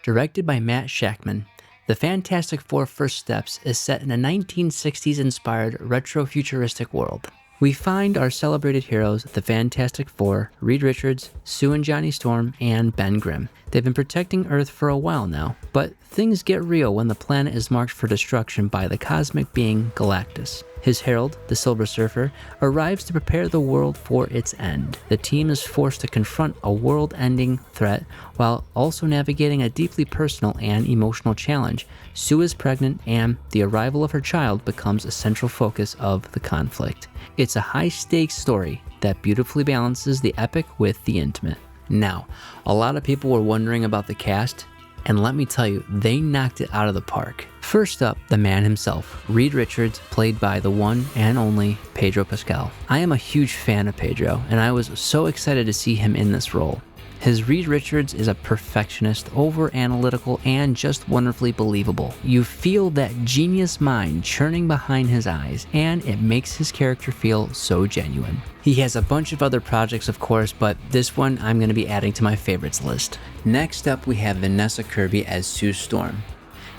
Directed by Matt Shakman, The Fantastic Four First Steps is set in a 1960s-inspired retro-futuristic world. We find our celebrated heroes, the Fantastic Four, Reed Richards, Sue and Johnny Storm, and Ben Grimm. They've been protecting Earth for a while now, but things get real when the planet is marked for destruction by the cosmic being Galactus. His herald, the Silver Surfer, arrives to prepare the world for its end. The team is forced to confront a world-ending threat while also navigating a deeply personal and emotional challenge. Sue is pregnant, and the arrival of her child becomes a central focus of the conflict. It's a high-stakes story that beautifully balances the epic with the intimate. Now, a lot of people were wondering about the cast, and let me tell you, they knocked it out of the park. First up, the man himself, Reed Richards, played by the one and only Pedro Pascal. I am a huge fan of Pedro, and I was so excited to see him in this role. His Reed Richards is a perfectionist, over-analytical, and just wonderfully believable. You feel that genius mind churning behind his eyes, and it makes his character feel so genuine. He has a bunch of other projects, of course, but this one I'm going to be adding to my favorites list. Next up, we have Vanessa Kirby as Sue Storm.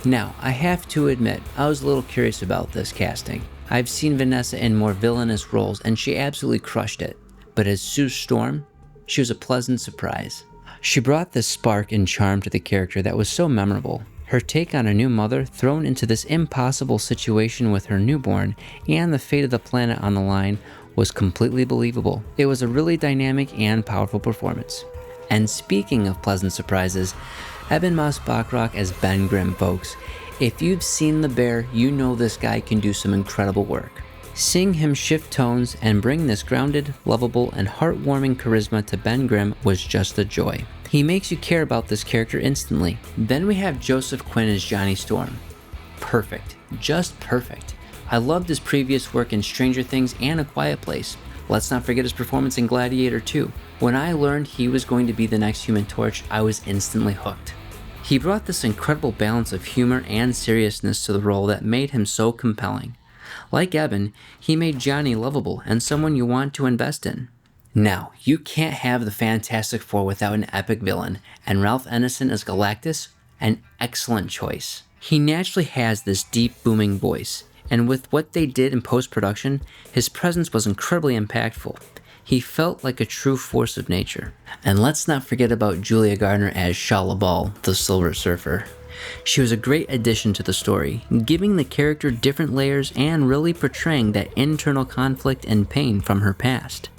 Now, I have to admit, I was a little curious about this casting. I've seen Vanessa in more villainous roles, and she absolutely crushed it. But as Sue Storm, she was a pleasant surprise. She brought this spark and charm to the character that was so memorable. Her take on a new mother thrown into this impossible situation with her newborn and the fate of the planet on the line was completely believable. It was a really dynamic and powerful performance. And speaking of pleasant surprises, Ebon Moss-Bachrach as Ben Grimm, folks. If you've seen The Bear, you know this guy can do some incredible work. Seeing him shift tones and bring this grounded, lovable, and heartwarming charisma to Ben Grimm was just a joy. He makes you care about this character instantly. Then we have Joseph Quinn as Johnny Storm. Perfect. Just perfect. I loved his previous work in Stranger Things and A Quiet Place. Let's not forget his performance in Gladiator 2. When I learned he was going to be the next Human Torch, I was instantly hooked. He brought this incredible balance of humor and seriousness to the role that made him so compelling. Like Ebon, he made Johnny lovable and someone you want to invest in. Now, you can't have the Fantastic Four without an epic villain, and Ralph Ineson as Galactus, an excellent choice. He naturally has this deep, booming voice, and with what they did in post-production, his presence was incredibly impactful. He felt like a true force of nature. And let's not forget about Julia Garner as Shala Ball, the Silver Surfer. She was a great addition to the story, giving the character different layers and really portraying that internal conflict and pain from her past.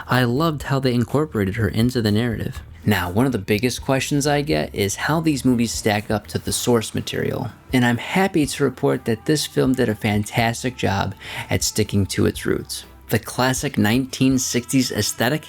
I loved how they incorporated her into the narrative. Now, one of the biggest questions I get is how these movies stack up to the source material. And I'm happy to report that this film did a fantastic job at sticking to its roots. The classic 1960s aesthetic,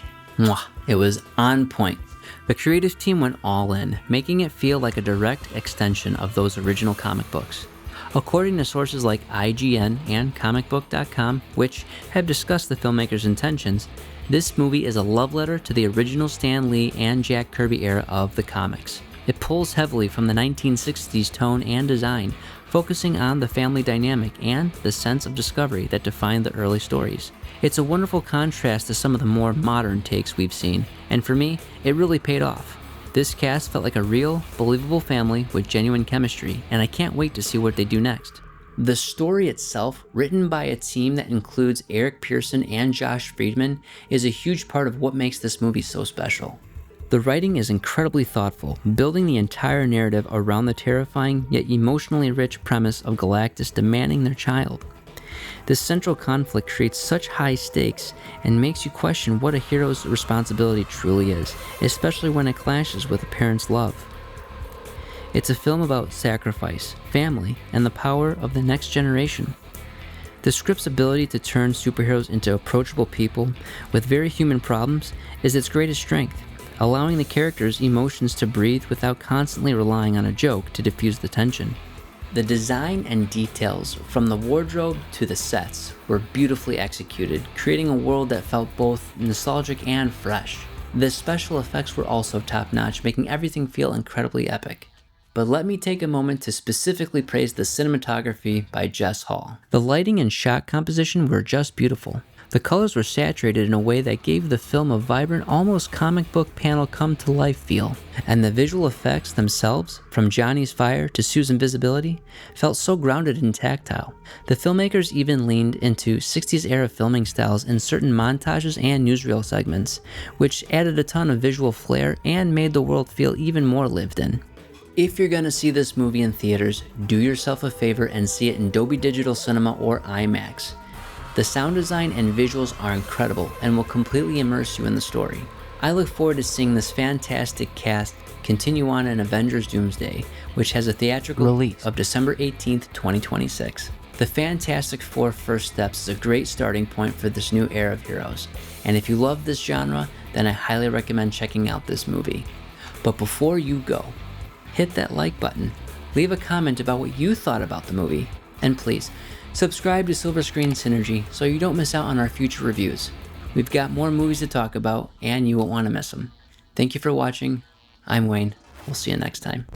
it was on point. The creative team went all in, making it feel like a direct extension of those original comic books. According to sources like IGN and comicbook.com, which have discussed the filmmaker's intentions, this movie is a love letter to the original Stan Lee and Jack Kirby era of the comics. It pulls heavily from the 1960s tone and design, focusing on the family dynamic and the sense of discovery that defined the early stories. It's a wonderful contrast to some of the more modern takes we've seen, and for me, it really paid off. This cast felt like a real, believable family with genuine chemistry, and I can't wait to see what they do next. The story itself, written by a team that includes Eric Pearson and Josh Friedman, is a huge part of what makes this movie so special. The writing is incredibly thoughtful, building the entire narrative around the terrifying yet emotionally rich premise of Galactus demanding their child. This central conflict creates such high stakes and makes you question what a hero's responsibility truly is, especially when it clashes with a parent's love. It's a film about sacrifice, family, and the power of the next generation. The script's ability to turn superheroes into approachable people with very human problems is its greatest strength, allowing the characters' emotions to breathe without constantly relying on a joke to diffuse the tension. The design and details, from the wardrobe to the sets, were beautifully executed, creating a world that felt both nostalgic and fresh. The special effects were also top-notch, making everything feel incredibly epic. But let me take a moment to specifically praise the cinematography by Jess Hall. The lighting and shot composition were just beautiful. The colors were saturated in a way that gave the film a vibrant, almost comic book panel come to life feel, and the visual effects themselves, from Johnny's fire to Sue's invisibility, felt so grounded and tactile. The filmmakers even leaned into 60s era filming styles in certain montages and newsreel segments, which added a ton of visual flair and made the world feel even more lived in. If you're gonna see this movie in theaters, do yourself a favor and see it in Dolby Digital Cinema or IMAX. The sound design and visuals are incredible and will completely immerse you in the story. I look forward to seeing this fantastic cast continue on in Avengers Doomsday, which has a theatrical release of December 18th, 2026. The Fantastic Four First Steps is a great starting point for this new era of heroes, and if you love this genre, then I highly recommend checking out this movie. But before you go, hit that like button, leave a comment about what you thought about the movie, and please, subscribe to Silver Screen Synergy so you don't miss out on our future reviews. We've got more movies to talk about, and you won't want to miss them. Thank you for watching. I'm Wayne. We'll see you next time.